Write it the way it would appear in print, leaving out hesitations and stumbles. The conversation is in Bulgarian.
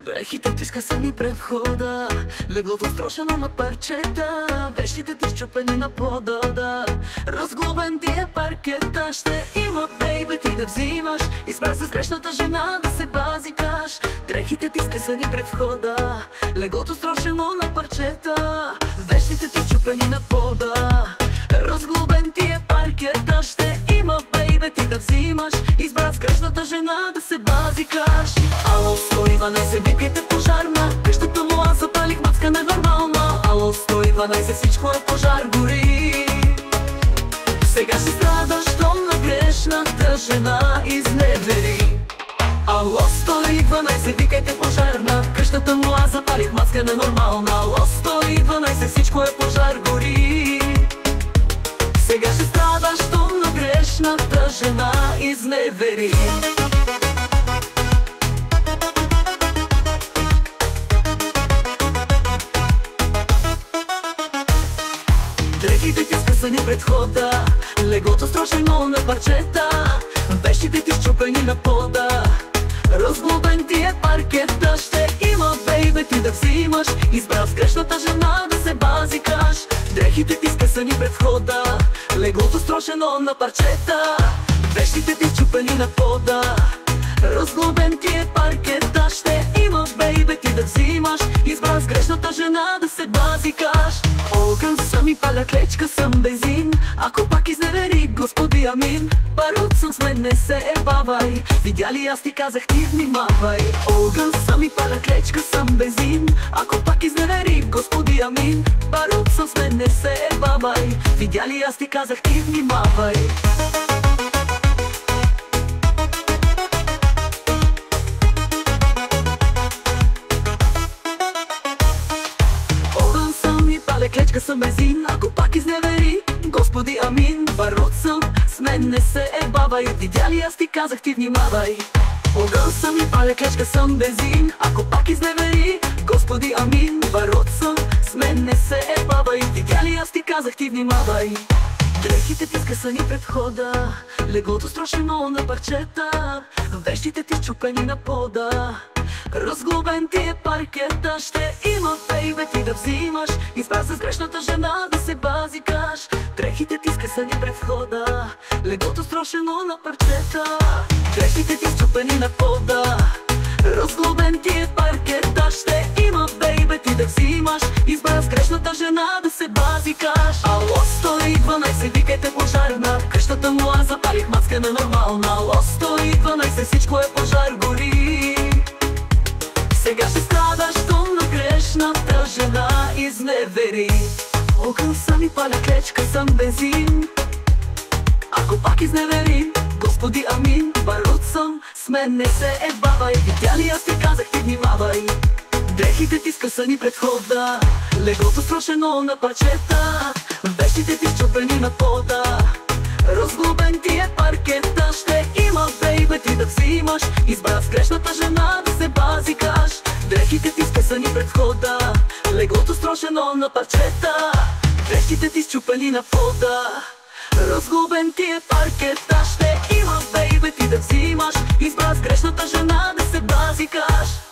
Дрехите ти скъсани пред входа, леглото строшено на парчета, вещите ти счупени на пода, да. Разглобен ти е паркета, ще има бейбе ти да взимаш. Избра се с грешната жена да се базикаш. Дрехите ти скъсани пред входа, леглото строшено на парчета, вещите ти счупени на пода. Разглобен ти е паркета, ще има бейбе ти да взимаш. Избра с грешната жена да се базикаш. Ало, 112, викайте пожарна. Къщата му аз запалих, мацка ненормална. Ало, 112, всичко е пожар, гори. Сега ще страдаш, щом на грешната жена изневери. Ало, 112, викайте пожарна. Къщата му аз запалих, мацка ненормална. Ало, 112, всичко е пожар, гори. Сега ще страдаш, щом на грешната жена изневери. Дрехите ти скъсани пред входа, леглото строшено на парчета, вещите ти счупени на пода. Разглобен ти е паркета, ще има бейбе ти да взимаш. Избра с грешната жена да се базикаш. Дрехите ти скъсани пред входа, леглото строшено на парчета, вещите ти счупени на пода. Разглобен ти е паркета, ще има бейбе ти да взимаш. Избра с грешната жена да се базикаш. Огън съм и паля, клечка съм бензин. Ако пак изневери, Господи, амин. Барут съм, с мен не се ебавай. Видя ли, аз ти казах, ти внимавай. Огън съм и паля, клечка съм бензин. Ако пак изневери, Господи, амин. Барут съм, с мен не се ебавай. Видя ли, аз ти казах, ти внимавай. Клечка съм бензин, ако пак изневери, Господи, амин. Барут съм, с мен не се ебавай. Видя ли, аз ти казах, ти внимавай. Огън съм и паля, клечка съм бензин. Ако пак изневери, Господи, амин. Барут съм, с мен не се ебавай. Видя ли, аз ти казах, ти внимавай. Дрехите ти скъсани пред входа, леглото строшено на парчета, вещите ти счупени на пода. Разглобен ти е паркета, ще има бейбе ти да взимаш. Избра се с грешната жена да се базикаш. Дрехите ти скъсани пред входа, леглото строшено на парчета, дрехите ти счупени на пода. Разглобен ти е паркета, ще има бейбе ти да взимаш. Избра с грешната жена да се базикаш. Ало, 112, викайте пожарна. Къщата му аз запалих, мацка ненормална. Ало, 112, всичко е пожар, гори. Сега ще страдаш, щом на грешната жена изневери. Огън съм и паля, клечка съм бензин. Ако пак изневери, Господи, амин. Барут съм, с мен не се ебавай. Видя ли, аз ти казах, ти внимавай. Дрехите ти скъсани пред входа, леглото строшено на парчета, вещите ти счупени на пода. Разглобен ти е паркета, ще има бейбе ти да взимаш. Избра с грешната жена да се базикаш. Дрехите ти скъсани пред входа, леглото строшено на парчета, вещите ти счупени на пода. Разглобен ти е паркета, ще има бейбе ти да взимаш. Избра с грешната жена да се базикаш.